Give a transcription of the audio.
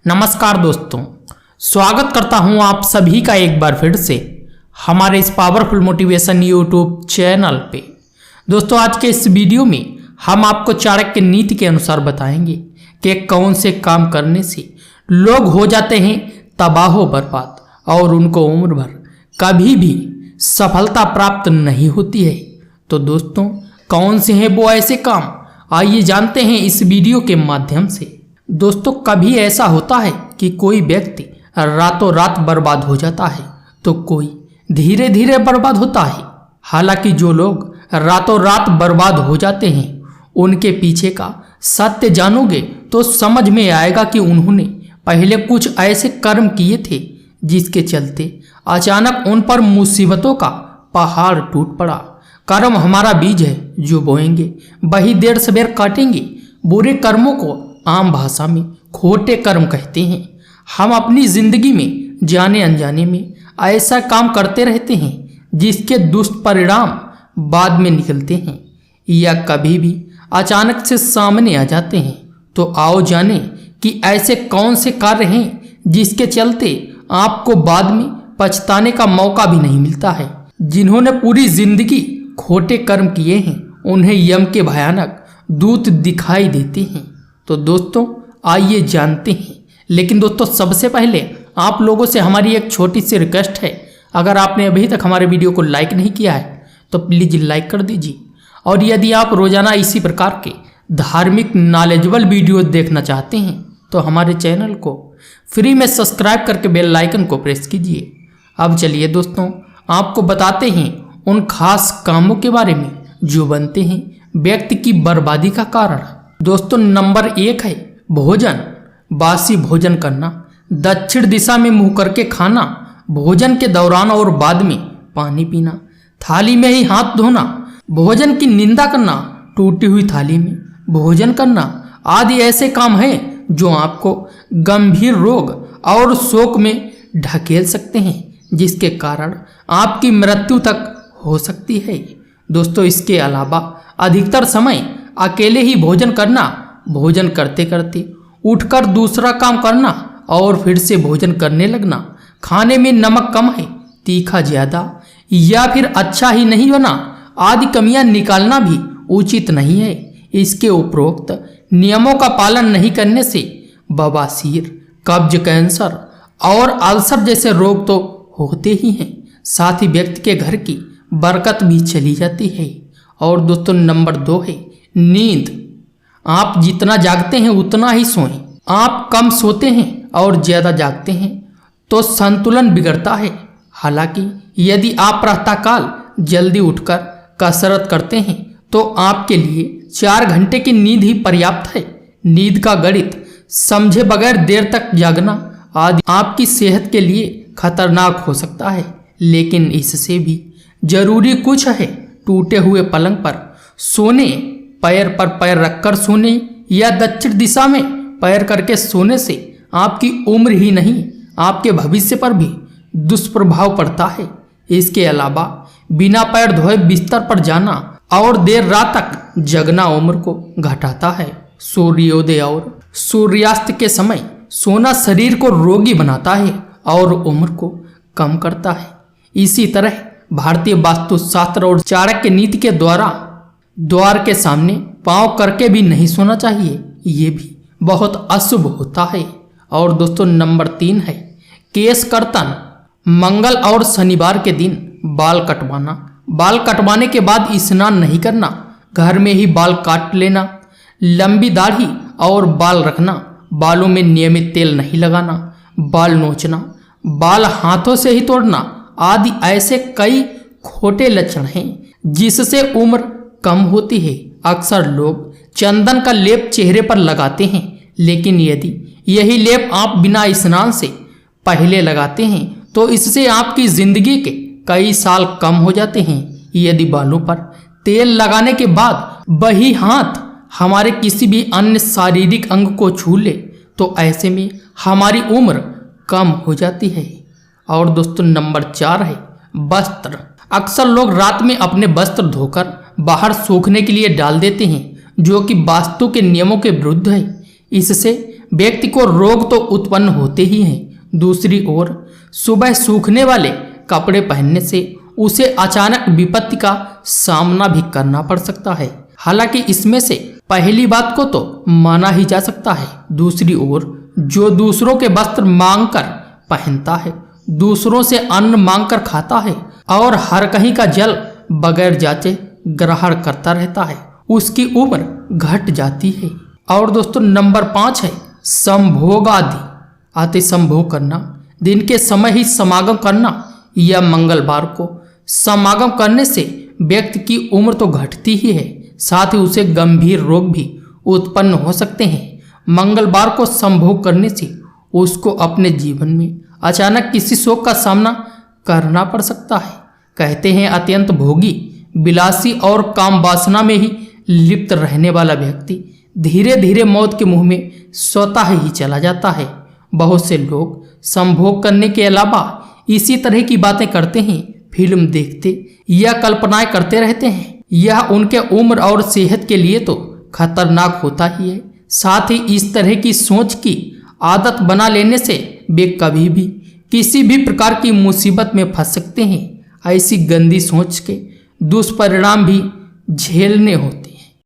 नमस्कार दोस्तों, स्वागत करता हूं आप सभी का एक बार फिर से हमारे इस पावरफुल मोटिवेशन यूट्यूब चैनल पे। दोस्तों, आज के इस वीडियो में हम आपको चाणक्य नीति के अनुसार बताएंगे कि कौन से काम करने से लोग हो जाते हैं तबाह बर्बाद और उनको उम्र भर कभी भी सफलता प्राप्त नहीं होती है। तो दोस्तों, कौन से हैं वो ऐसे काम, आइए जानते हैं इस वीडियो के माध्यम से। दोस्तों, कभी ऐसा होता है कि कोई व्यक्ति रातों रात बर्बाद हो जाता है तो कोई धीरे धीरे बर्बाद होता है। हालांकि जो लोग रातों रात बर्बाद हो जाते हैं उनके पीछे का सत्य जानोगे तो समझ में आएगा कि उन्होंने पहले कुछ ऐसे कर्म किए थे जिसके चलते अचानक उन पर मुसीबतों का पहाड़ टूट पड़ा। कर्म हमारा बीज है, जो बोएंगे वही देर सवेर काटेंगे। बुरे कर्मों को आम भाषा में खोटे कर्म कहते हैं। हम अपनी जिंदगी में जाने अनजाने में ऐसा काम करते रहते हैं जिसके दुष्परिणाम बाद में निकलते हैं या कभी भी अचानक से सामने आ जाते हैं। तो आओ जाने कि ऐसे कौन से कार्य हैं जिसके चलते आपको बाद में पछताने का मौका भी नहीं मिलता है। जिन्होंने पूरी जिंदगी खोटे कर्म किए हैं उन्हें यम के भयानक दूत दिखाई देते हैं। तो दोस्तों, आइए जानते हैं। लेकिन दोस्तों, सबसे पहले आप लोगों से हमारी एक छोटी सी रिक्वेस्ट है, अगर आपने अभी तक हमारे वीडियो को लाइक नहीं किया है तो प्लीज़ लाइक कर दीजिए। और यदि आप रोजाना इसी प्रकार के धार्मिक नॉलेजेबल वीडियो देखना चाहते हैं तो हमारे चैनल को फ्री में सब्सक्राइब करके बेल आइकन को प्रेस कीजिए। अब चलिए दोस्तों, आपको बताते हैं उन खास कामों के बारे में जो बनते हैं व्यक्ति की बर्बादी का कारण। दोस्तों, नंबर 1 है भोजन। बासी भोजन करना, दक्षिण दिशा में मुंह करके खाना, भोजन के दौरान और बाद में पानी पीना, थाली में ही हाथ धोना, भोजन की निंदा करना, टूटी हुई थाली में भोजन करना आदि ऐसे काम हैं जो आपको गंभीर रोग और शोक में ढकेल सकते हैं, जिसके कारण आपकी मृत्यु तक हो सकती है। दोस्तों, इसके अलावा अधिकतर समय अकेले ही भोजन करना, भोजन करते करते उठकर दूसरा काम करना और फिर से भोजन करने लगना, खाने में नमक कम है, तीखा ज्यादा या फिर अच्छा ही नहीं बना आदि कमियां निकालना भी उचित नहीं है। इसके उपरोक्त नियमों का पालन नहीं करने से बवासीर, कब्ज, कैंसर और अल्सर जैसे रोग तो होते ही हैं, साथ ही व्यक्ति के घर की बरकत भी चली जाती है। और दोस्तों, नंबर 2 है नींद। आप जितना जागते हैं उतना ही सोएं। आप कम सोते हैं और ज्यादा जागते हैं तो संतुलन बिगड़ता है। हालांकि यदि आप प्रातःकाल जल्दी उठकर कसरत करते हैं तो आपके लिए 4 घंटे की नींद ही पर्याप्त है। नींद का गणित समझे बगैर देर तक जागना आदि आपकी सेहत के लिए खतरनाक हो सकता है, लेकिन इससे भी जरूरी कुछ है टूटे हुए पलंग पर सोने, पैर पर पैर रखकर सोने या दक्षिण दिशा में पैर करके सोने से आपकी उम्र ही नहीं आपके भविष्य पर भी दुष्प्रभाव पड़ता है। इसके अलावा बिना पैर धोए बिस्तर पर जाना और देर रात तक जगना उम्र को घटाता है। सूर्योदय और सूर्यास्त के समय सोना शरीर को रोगी बनाता है और उम्र को कम करता है। इसी तरह भारतीय वास्तुशास्त्र और चाणक्य नीति के द्वार के सामने पांव करके भी नहीं सोना चाहिए, ये भी बहुत अशुभ होता है। और दोस्तों, नंबर 3 है केश कर्तन। मंगल और शनिवार के दिन बाल कटवाना, बाल कटवाने के बाद स्नान नहीं करना, घर में ही बाल काट लेना, लंबी दाढ़ी और बाल रखना, बालों में नियमित तेल नहीं लगाना, बाल नोचना, बाल हाथों से ही तोड़ना आदि ऐसे कई खोटे लक्षण हैं जिससे उम्र कम होती है। अक्सर लोग चंदन का लेप चेहरे पर लगाते हैं, लेकिन यदि यही लेप आप बिना स्नान से पहले लगाते हैं तो इससे आपकी जिंदगी के कई साल कम हो जाते हैं। यदि बालों पर तेल लगाने के बाद वही हाथ हमारे किसी भी अन्य शारीरिक अंग को छू ले तो ऐसे में हमारी उम्र कम हो जाती है। और दोस्तों, नंबर 4 है वस्त्र। अक्सर लोग रात में अपने वस्त्र धोकर बाहर सूखने के लिए डाल देते हैं, जो कि वास्तु के नियमों के विरुद्ध है। इससे व्यक्ति को रोग तो उत्पन्न होते ही हैं। दूसरी ओर सुबह सूखने वाले कपड़े पहनने से उसे अचानक विपत्ति का सामना भी करना पड़ सकता है। हालांकि इसमें से पहली बात को तो माना ही जा सकता है। दूसरी ओर जो दूसरों के वस्त्र मांगकर पहनता है, दूसरों से अन्न मांगकर खाता है और हर कहीं का जल बगैर जांचे ग्रहण करता रहता है, उसकी उम्र घट जाती है। और दोस्तों नंबर 5 है संभोग आदि। अति संभोग करना, दिन के समय ही समागम करना या मंगलवार को समागम करने से व्यक्ति की उम्र तो घटती ही है, साथ ही उसे गंभीर रोग भी उत्पन्न हो सकते हैं। मंगलवार को संभोग करने से उसको अपने जीवन में अचानक किसी शोक का सामना करना पड़ सकता है। कहते हैं अत्यंत भोगी, विलासी और काम वासना में ही लिप्त रहने वाला व्यक्ति धीरे धीरे मौत के मुंह में स्वतः ही चला जाता है। बहुत से लोग संभोग करने के अलावा इसी तरह की बातें करते हैं, फिल्म देखते या कल्पनाएं करते रहते हैं। यह उनके उम्र और सेहत के लिए तो खतरनाक होता ही है। साथ ही इस तरह की सोच की आदत बना लेने से वे कभी भी किसी भी प्रकार की मुसीबत में फंस सकते हैं। ऐसी गंदी सोच के दुष्परिणाम भी झेलने होते